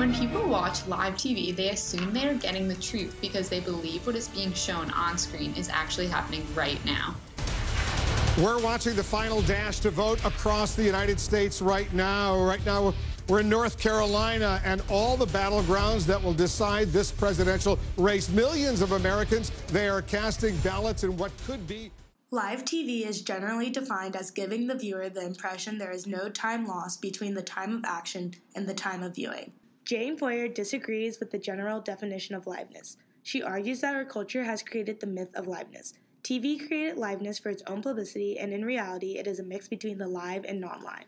When people watch live TV, they assume they are getting the truth because they believe what is being shown on screen is actually happening right now. We're watching the final dash to vote across the United States right now. Right now, we're in North Carolina, and all the battlegrounds that will decide this presidential race. Millions of Americans, they are casting ballots in what could be. Live TV is generally defined as giving the viewer the impression there is no time lost between the time of action and the time of viewing. Jane Foyer disagrees with the general definition of liveness. She argues that our culture has created the myth of liveness. TV created liveness for its own publicity, and in reality, it is a mix between the live and non-live.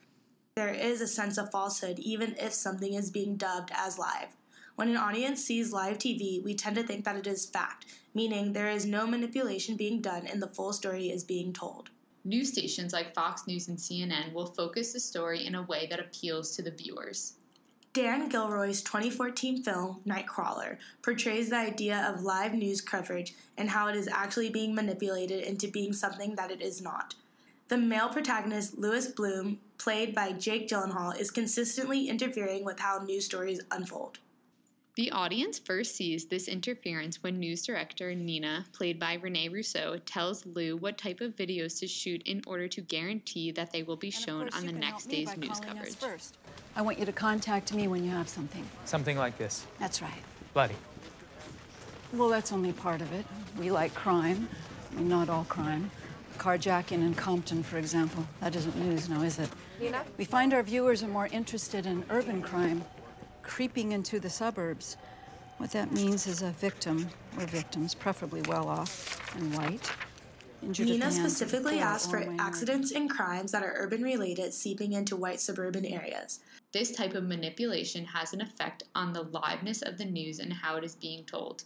There is a sense of falsehood even if something is being dubbed as live. When an audience sees live TV, we tend to think that it is fact, meaning there is no manipulation being done and the full story is being told. News stations like Fox News and CNN will focus the story in a way that appeals to the viewers. Dan Gilroy's 2014 film, Nightcrawler, portrays the idea of live news coverage and how it is actually being manipulated into being something that it is not. The male protagonist, Louis Bloom, played by Jake Gyllenhaal, is consistently interfering with how news stories unfold. The audience first sees this interference when news director Nina, played by Renee Rousseau, tells Lou what type of videos to shoot in order to guarantee that they will be shown on the next day's news coverage. I want you to contact me when you have something. Something like this? That's right. Bloody. Well, that's only part of it. We like crime. I mean, not all crime. Carjacking in Compton, for example. That isn't news now, is it? Nina? We find our viewers are more interested in urban crime, creeping into the suburbs. What that means is a victim, or victims, preferably well off and white. Nina specifically asked for accidents and crimes that are urban-related seeping into white suburban areas. This type of manipulation has an effect on the liveness of the news and how it is being told.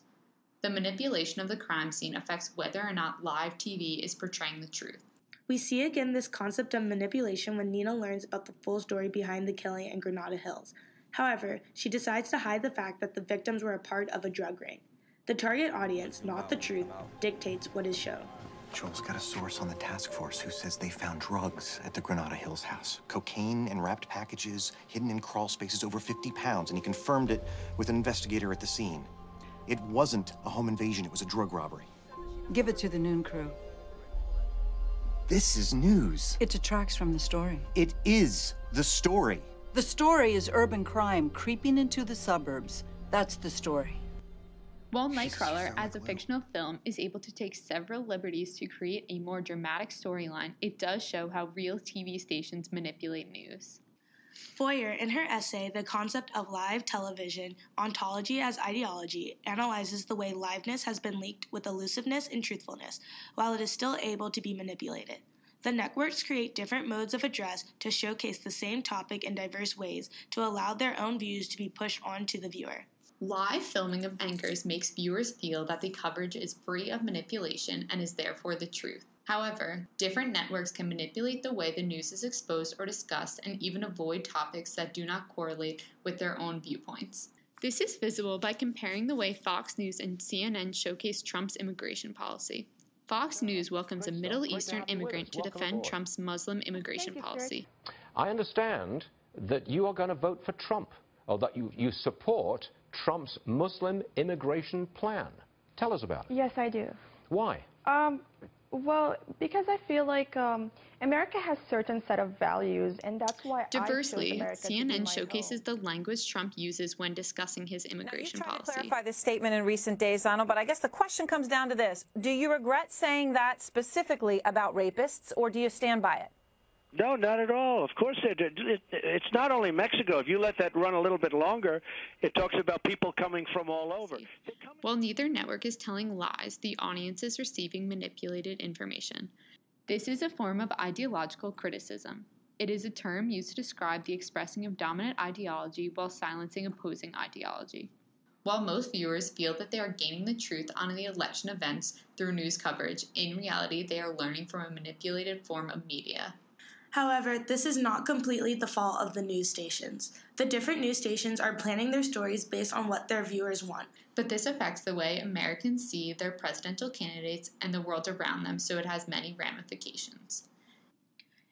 The manipulation of the crime scene affects whether or not live TV is portraying the truth. We see again this concept of manipulation when Nina learns about the full story behind the killing in Granada Hills. However, she decides to hide the fact that the victims were a part of a drug ring. The target audience, not the truth, dictates what is shown. Joel's got a source on the task force who says they found drugs at the Granada Hills house. Cocaine in wrapped packages, hidden in crawl spaces over 50 pounds, and he confirmed it with an investigator at the scene. It wasn't a home invasion, it was a drug robbery. Give it to the Noon crew. This is news. It detracts from the story. It is the story. The story is urban crime creeping into the suburbs. That's the story. While Nightcrawler, as a fictional film, is able to take several liberties to create a more dramatic storyline, it does show how real TV stations manipulate news. Foyer, in her essay, The Concept of Live Television, Ontology as Ideology, analyzes the way liveness has been linked with elusiveness and truthfulness, while it is still able to be manipulated. The networks create different modes of address to showcase the same topic in diverse ways to allow their own views to be pushed on to the viewer. Live filming of anchors makes viewers feel that the coverage is free of manipulation and is therefore the truth. However, different networks can manipulate the way the news is exposed or discussed and even avoid topics that do not correlate with their own viewpoints. This is visible by comparing the way Fox News and CNN showcase Trump's immigration policy. Fox News welcomes a Middle Eastern immigrant to defend Trump's Muslim immigration policy. I understand that you are going to vote for Trump, or that you support Trump's Muslim immigration plan. Tell us about it. Yes, I do. Why? Well, because I feel like America has certain set of values, and that's why Diversely, CNN showcases the language Trump uses when discussing his immigration policy. To clarify this statement in recent days, Donald, but I guess the question comes down to this. Do you regret saying that specifically about rapists, or do you stand by it? No, not at all. Of course, it's not only Mexico. If you let that run a little bit longer, it talks about people coming from all over. While neither network is telling lies, the audience is receiving manipulated information. This is a form of ideological criticism. It is a term used to describe the expressing of dominant ideology while silencing opposing ideology. While most viewers feel that they are gaining the truth on the election events through news coverage, in reality they are learning from a manipulated form of media. However, this is not completely the fault of the news stations. The different news stations are planning their stories based on what their viewers want. But this affects the way Americans see their presidential candidates and the world around them, so it has many ramifications.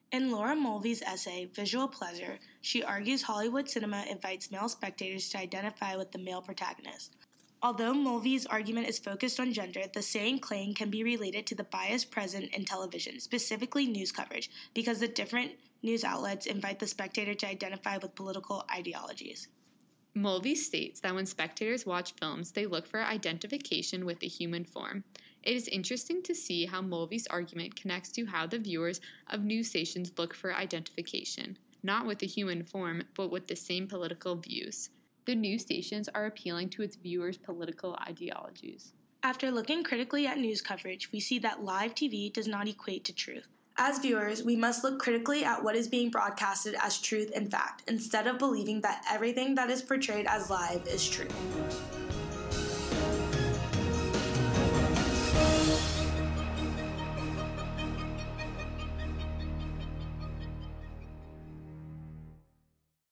In Laura Mulvey's essay, Visual Pleasure, she argues Hollywood cinema invites male spectators to identify with the male protagonist. Although Mulvey's argument is focused on gender, the same claim can be related to the bias present in television, specifically news coverage, because the different news outlets invite the spectator to identify with political ideologies. Mulvey states that when spectators watch films, they look for identification with the human form. It is interesting to see how Mulvey's argument connects to how the viewers of news stations look for identification, not with the human form, but with the same political views. The news stations are appealing to its viewers' political ideologies. After looking critically at news coverage, we see that live TV does not equate to truth. As viewers, we must look critically at what is being broadcasted as truth and fact, instead of believing that everything that is portrayed as live is true.